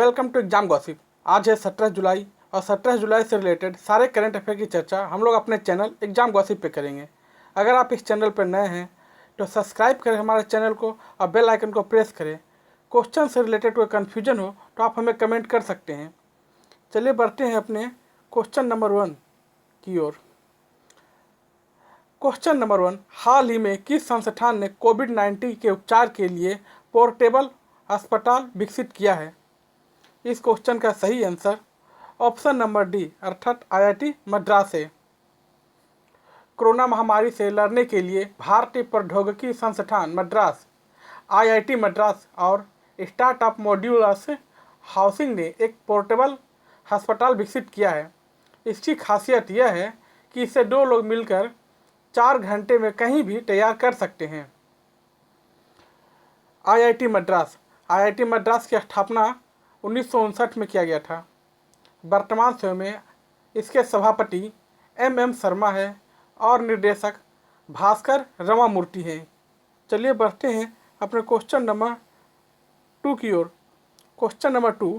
Welcome to exam gossip. आज है 17 जुलाई और 17 जुलाई से रिलेटेड सारे करंट अफेयर की चर्चा हम लोग अपने चैनल एग्जाम गॉसिप पे करेंगे। अगर आप इस चैनल पर नए हैं तो सब्सक्राइब करें हमारे चैनल को और बेल आइकन को प्रेस करें। क्वेश्चन से रिलेटेड कोई कन्फ्यूजन हो तो आप हमें कमेंट कर सकते हैं। चलिए बढ़ते हैं अपने क्वेश्चन नंबर 1 की ओर। क्वेश्चन नंबर 1, हाल ही में किस संस्थान ने कोविड-19 के उपचार के लिए पोर्टेबल अस्पताल विकसित किया है? इस क्वेश्चन का सही आंसर ऑप्शन नंबर डी अर्थात आईआईटी मद्रास है। कोरोना महामारी से लड़ने के लिए भारतीय प्रौद्योगिकी संस्थान मद्रास आईआईटी मद्रास और स्टार्टअप मॉड्यूलस हाउसिंग ने एक पोर्टेबल अस्पताल विकसित किया है। इसकी खासियत यह है कि इसे दो लोग मिलकर 4 घंटे में कहीं भी तैयार कर सकते हैं। आईआईटी मद्रास की स्थापना 1959 में किया गया था। वर्तमान समय में इसके सभापति एम शर्मा है और निर्देशक भास्कर रमामूर्ति हैं। चलिए बढ़ते हैं अपने क्वेश्चन नंबर 2 की ओर। क्वेश्चन नंबर 2,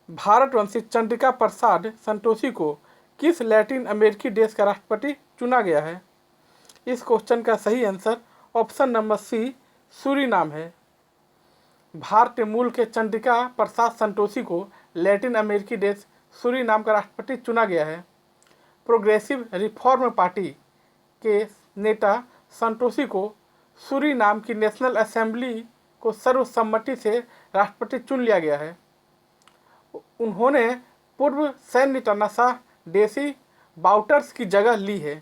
भारतवंशी चंद्रिका प्रसाद संतोषी को किस लैटिन अमेरिकी देश का राष्ट्रपति चुना गया है? इस क्वेश्चन का सही answer option number C Suriname है। भारतीय मूल के चंद्रिका प्रसाद संतोषी को लैटिन अमेरिकी देश सूरीनाम का राष्ट्रपति चुना गया है। प्रोग्रेसिव रिफॉर्म पार्टी के नेता संतोषी को सूरीनाम की नेशनल असेंबली को सर्वसम्मति से राष्ट्रपति चुन लिया गया है। उन्होंने पूर्व सैन्य तानाशाह डेसी बाउटर्स की जगह ली है।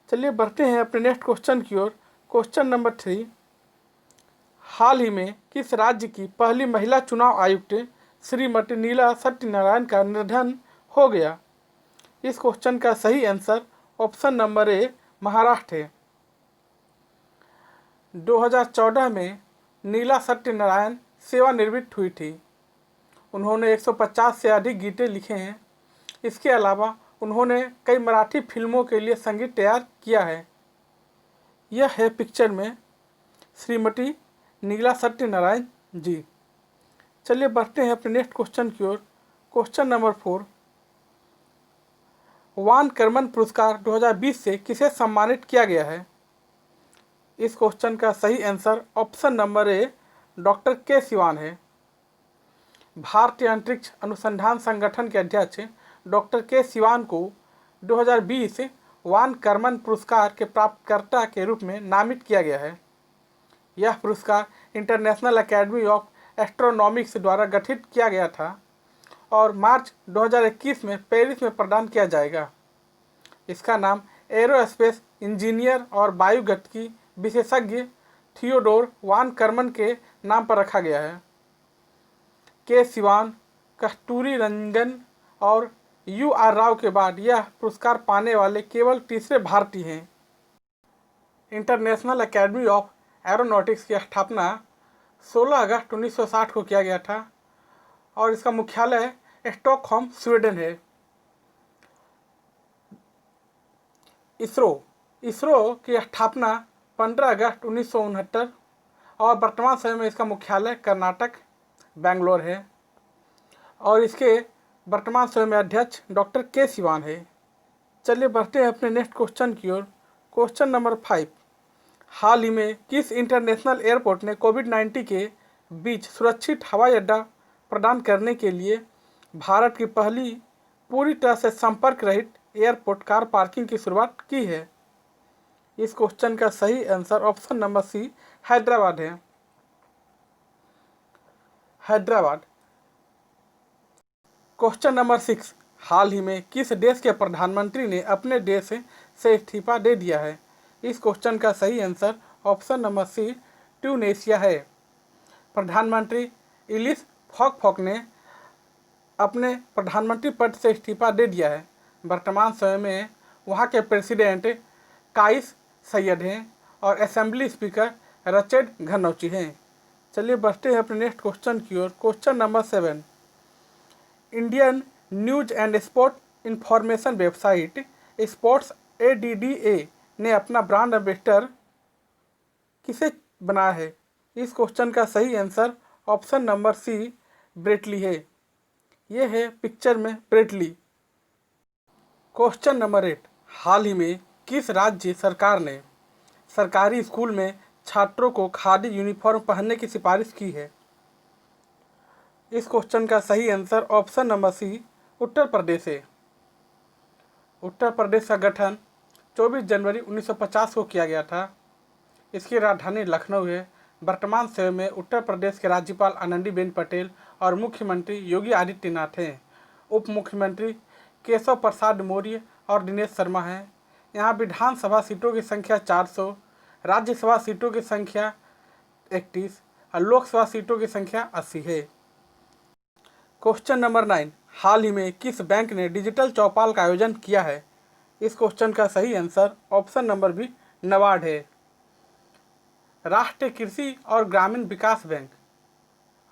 चलिए बढ़ते हैं अपने नेक्स्ट क्वेश्चन की ओर। क्वेश्चन नंबर 3, हाल ही में किस राज्य की पहली महिला चुनाव आयुक्त श्रीमती नीला सत्यनारायण का निधन हो गया? इस क्वेश्चन का सही आंसर ऑप्शन नंबर ए महाराष्ट्र है। 2014 में नीला सत्यनारायण सेवानिवृत्त हुई थी। उन्होंने 150 से अधिक गीतें लिखे हैं। इसके अलावा उन्होंने कई मराठी फिल्मों के लिए संगीत तैयार किया है। यह है पिक्चर में श्रीमती नीला सत्यनारायण जी। चलिए बढ़ते हैं अपने नेक्स्ट क्वेश्चन की ओर। क्वेश्चन नंबर 4, वान कर्मन पुरस्कार 2020 से किसे सम्मानित किया गया है? इस क्वेश्चन का सही आंसर ऑप्शन नंबर ए डॉक्टर के सिवान है। भारतीय अंतरिक्ष अनुसंधान संगठन के अध्यक्ष डॉक्टर के सिवान को 2020 वान कर्मन पुरस्कार के प्राप्तकर्ता के रूप में नामित किया गया है। यह पुरस्कार इंटरनेशनल एकेडमी ऑफ एस्ट्रोनॉमिक्स द्वारा गठित किया गया था और मार्च 2021 में पेरिस में प्रदान किया जाएगा। इसका नाम एरोस्पेस इंजीनियर और वायुगतिकी विशेषज्ञ थियोडोर वान कर्मन के नाम पर रखा गया है। के सिवान, कस्तूरी रंगन और UR राव के बाद यह पुरस्कार पाने वाले केवल तीसरे भारतीय हैं। इंटरनेशनल एकेडमी ऑफ एरोनॉटिक्स की स्थापना 16 अगस्त 1960 को किया गया था और इसका मुख्यालय स्टॉकहोम स्वीडन है। इसरो की स्थापना 15 अगस्त 1969 और वर्तमान समय में इसका मुख्यालय कर्नाटक बेंगलोर है और इसके वर्तमान समय में अध्यक्ष डॉक्टर के सिवान है। चलिए बढ़ते हैं अपने नेक्स्ट क्वेश्चन की ओर। क्वेश्चन नंबर 5, हाल ही में किस इंटरनेशनल एयरपोर्ट ने कोविड-19 के बीच सुरक्षित हवाई अड्डा प्रदान करने के लिए भारत की पहली पूरी तरह से संपर्क रहित एयरपोर्ट कार पार्किंग की शुरुआत की है? इस क्वेश्चन का सही answer option number C Hyderabad है। हैदराबाद। क्वेश्चन नंबर 6, हाल ही में किस देश के प्रधानमंत्री ने अपने देश से इस्तीफा दे दिया है? इस क्वेश्चन का सही answer option number C Tunisia है। प्रधानमंत्री इलिस फॉक ने अपने प्रधानमंत्री पद से इस्तीफा दे दिया है। वर्तमान समय में वहां के प्रेसिडेंट काइस सैयद हैं और असेंबली स्पीकर रचेद घनौची हैं। चलिए बढ़ते हैं अपने नेक्स्ट क्वेश्चन की ओर। Question number 7, Indian news and sport information website sports ADDA ने अपना ब्रांड एम्बेसडर किसे बनाया है? इस क्वेश्चन का सही आंसर ऑप्शन नंबर सी ब्रेटली है। ये है पिक्चर में ब्रेटली। क्वेश्चन नंबर 8, हाल ही में किस राज्य सरकार ने सरकारी स्कूल में छात्रों को खादी यूनिफॉर्म पहनने की सिफारिश की है? इस क्वेश्चन का सही आंसर ऑप्शन नंबर सी, उत्तर प्रदेश है। उत्तर प्रदेश का गठन 24 जनवरी 1950 को किया गया था। इसकी राजधानी लखनऊ है। वर्तमान समय में उत्तर प्रदेश के राज्यपाल आनंदीबेन पटेल और मुख्यमंत्री योगी आदित्यनाथ हैं। उप मुख्यमंत्री केशव प्रसाद मौर्य और दिनेश शर्मा हैं। यहाँ विधानसभा सीटों की संख्या 400, राज्यसभा सीटों की संख्या 31 और लोकसभा सीटों की संख्या 80 है। क्वेश्चन नंबर 9, हाल ही में किस बैंक ने डिजिटल चौपाल का आयोजन किया है? इस क्वेश्चन का सही answer option number B, NABARD है। राष्ट्रीय कृषि और ग्रामीण विकास बैंक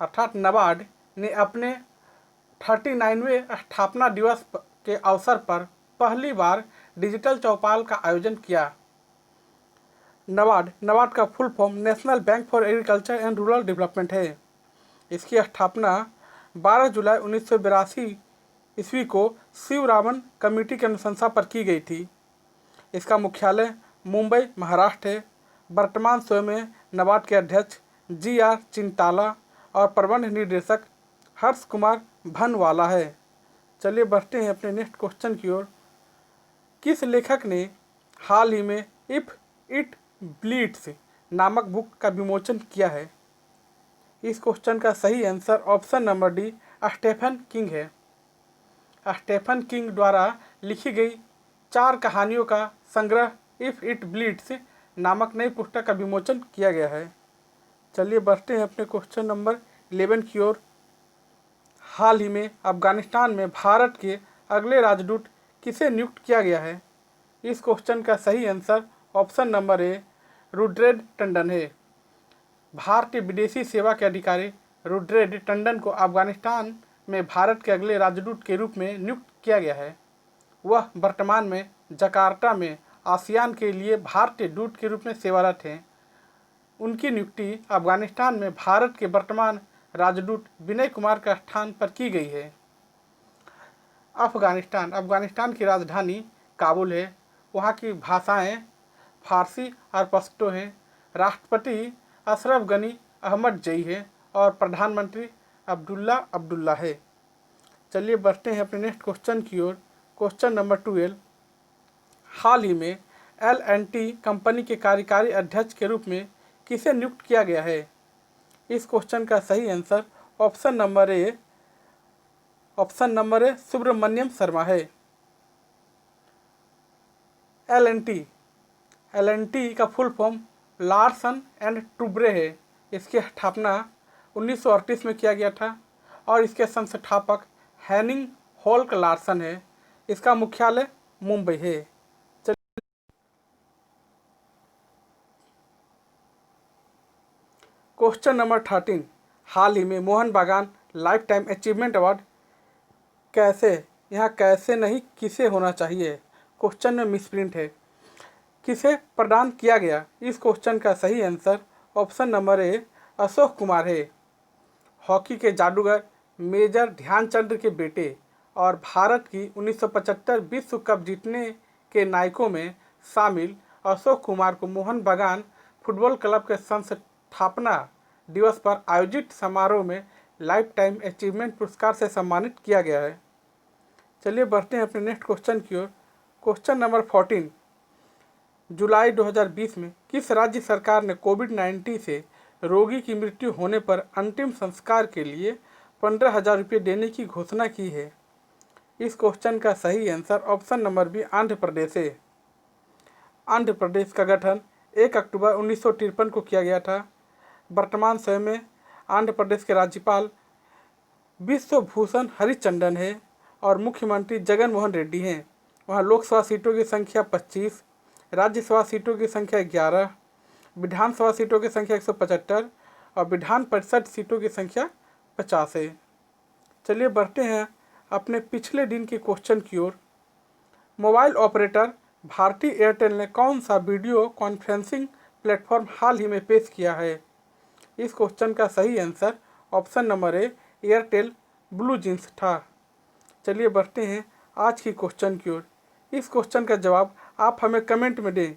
अर्थात नबार्ड ने अपने 39वें स्थापना दिवस के अवसर पर पहली बार डिजिटल चौपाल का आयोजन किया। नबार्ड का full form national bank for agriculture and rural development है। इसकी स्थापना 12 जुलाई 1982 ईस्वी को शिवरामन कमेटी की अनुशंसा पर की गई थी। इसका मुख्यालय मुंबई, महाराष्ट्र है। वर्तमान समय में नबार्ड के अध्यक्ष GR चिंताला और प्रबंध निदेशक हर्ष कुमार भनवाला है। चलिए बढ़ते हैं अपने नेक्स्ट क्वेश्चन की ओर। किस लेखक ने हाल ही में इफ इट ब्लीड्स नामक बुक का विमोचन किया है? इस क्वेश्चन का सही answer option number D, Stephen King है। स्टेफन किंग द्वारा लिखी गई 4 कहानियों का संग्रह इफ इट ब्लीड्स नामक नई पुस्तक का विमोचन किया गया है। चलिए बढ़ते हैं अपने क्वेश्चन नंबर 11 की ओर। हाल ही में अफगानिस्तान में भारत के अगले राजदूत किसे नियुक्त किया गया है? इस क्वेश्चन का सही आंसर ऑप्शन नंबर ए, रुद्रेड टंडन है। भारतीय विदेशी सेवा के अधिकारी रुद्रेड टंडन को अफगानिस्तान में भारत के अगले राजदूत के रूप में नियुक्त किया गया है। वह वर्तमान में जकार्ता में आसियान के लिए भारतीय दूत के रूप में सेवारत हैं। उनकी नियुक्ति अफगानिस्तान में भारत के वर्तमान राजदूत विनय कुमार के स्थान पर की गई है। अफगानिस्तान की राजधानी काबुल है। वहाँ की भाषाएं फारसी और पश्तो हैं। राष्ट्रपति अशरफ गनी अहमद जई है और प्रधानमंत्री अब्दुल्ला है। चलिए बढ़ते हैं अपने नेक्स्ट क्वेश्चन की ओर। क्वेश्चन नंबर 12, हाल ही में L&T कंपनी के कार्यकारी अध्यक्ष के रूप में किसे नियुक्त किया गया है? इस क्वेश्चन का सही answer option number A Subramaniam Sharma है। L&T का full form Larsen and Toubro है। इसकी स्थापना 1938 में किया गया था और इसके संस्थापक हैनिंग होल्क लार्सन है। इसका मुख्यालय मुंबई है। क्वेश्चन नंबर 13, हाल ही में मोहन बागान लाइफ टाइम अचीवमेंट अवार्ड कैसे नहीं किसे होना चाहिए? क्वेश्चन में मिसप्रिंट है। किसे प्रदान किया गया? इस क्वेश्चन का सही आंसर ऑप्शन नंबर ए, अशोक कुमार है। हॉकी के जादूगर मेजर ध्यानचंद के बेटे और भारत की 1975 विश्व कप जीतने के नायकों में शामिल अशोक कुमार को मोहन बागान फुटबॉल क्लब के संस्थापना दिवस पर आयोजित समारोह में लाइफ टाइम अचीवमेंट पुरस्कार से सम्मानित किया गया है। चलिए बढ़ते हैं अपने नेक्स्ट क्वेश्चन की ओर। क्वेश्चन नंबर 14, जुलाई 2020 में किस राज्य सरकार ने कोविड-19 से रोगी की मृत्यु होने पर अंतिम संस्कार के लिए 15,000 रुपये देने की घोषणा की है? इस क्वेश्चन का सही answer option number B, Andhra Pradesh है। आंध्र प्रदेश का गठन 1 अक्टूबर 1953 को किया गया था। वर्तमान समय में आंध्र प्रदेश के राज्यपाल विश्वभूषण हरिचंदन है और मुख्यमंत्री जगन मोहन रेड्डी हैं। वहाँ लोकसभा सीटों की संख्या 25, राज्यसभा सीटों की संख्या 11, विधानसभा सीटों की संख्या 175 और विधान परिषद सीटों की संख्या 50 है। चलिए बढ़ते हैं अपने पिछले दिन के क्वेश्चन की ओर। मोबाइल ऑपरेटर भारती एयरटेल ने कौन सा वीडियो कॉन्फ्रेंसिंग प्लेटफॉर्म हाल ही में पेश किया है? इस क्वेश्चन का सही आंसर ऑप्शन नंबर ए, एयरटेल ब्लू जींस था। चलिए बढ़ते हैं आज की क्वेश्चन की ओर। इस क्वेश्चन का जवाब आप हमें कमेंट में दें।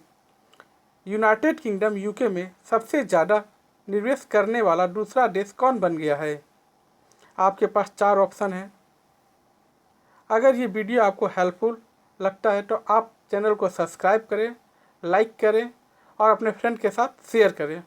यूनाइटेड किंगडम यूके में सबसे ज़्यादा निवेश करने वाला दूसरा देश कौन बन गया है? आपके पास 4 ऑप्शन हैं। अगर ये वीडियो आपको हेल्पफुल लगता है तो आप चैनल को सब्सक्राइब करें, लाइक करें और अपने फ्रेंड के साथ शेयर करें।